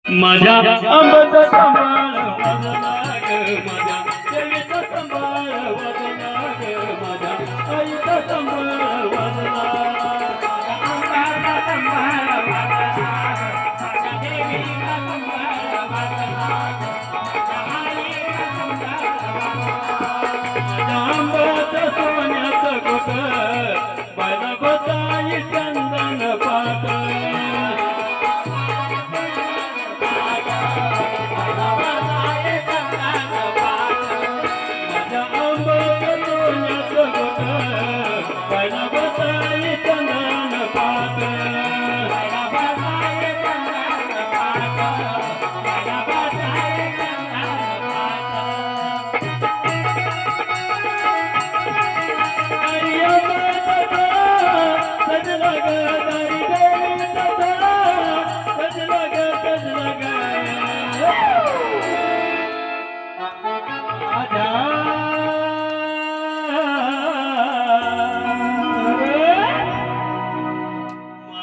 माझ्या अंबाचा सांभाळ वाजला ग, माझ्या देवीचा सांभाळ वाजला ग, माझ्या आईचा सांभाळ वाजला. अंबाचा सांभाळ वाजला, माझ्या देवीचा सांभाळ वाजला, माझ्या आईचा सांभाळ वाजला. माझ्या अंबाचा सोन्याचं गोट बायला गोताई चंदन पाट.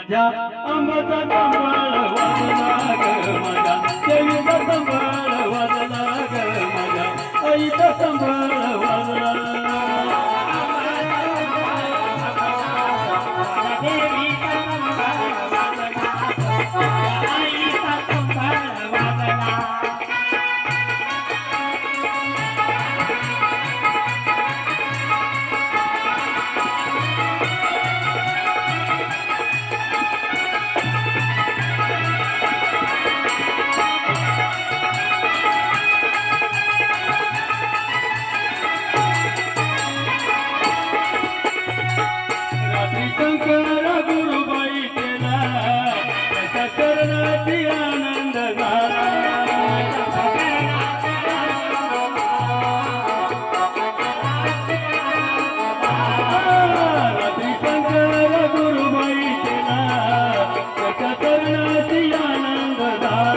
माझ्या अंबाचा सांभाळ वाजला ग, माझ्या देवीचा सांभाळ वाजला ग, माझ्या आईचा सांभाळ वाजला. देवीचा सांभाळ वाजला, आईचा सांभाळ वाजला. शंकर गुरुबाई केला त्याच्या चरणाची आनंद झाला. शंकर गुरुबाई केला त्याच्या चरणाची आनंद झाला.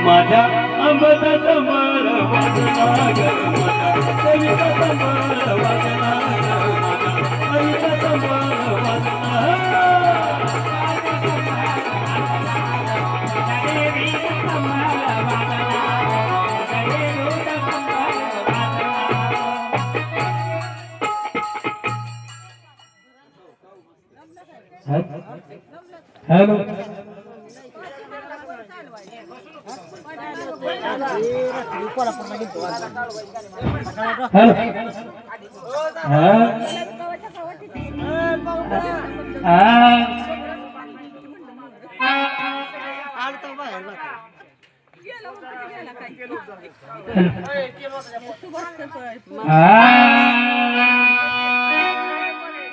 माझ्या अंबाचा सांभाळ वाजला ग, माझ्या देवीचा सांभाळ वाजला ग, माझ्या आईचा सांभाळ वाजला. देवीचा सांभाळ वाजला, देवीचा सांभाळ वाजला. हॅलो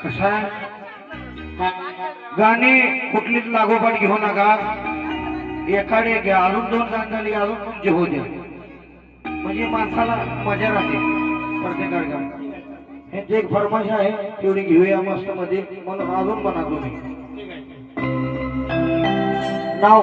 कसा गाणी कुठलीच लागोपाठ घेऊ नका. एखादे घ्या, अजून दोन गाणी झाली, अजून तुमचे होऊ द्या, म्हणजे माणसाला मजा राहते प्रत्येक कार्यक्रम. हे एक फरमाईश आहे, तेवढी घेऊया मस्त मध्ये, म्हणून अजून म्हणा तुम्ही नाव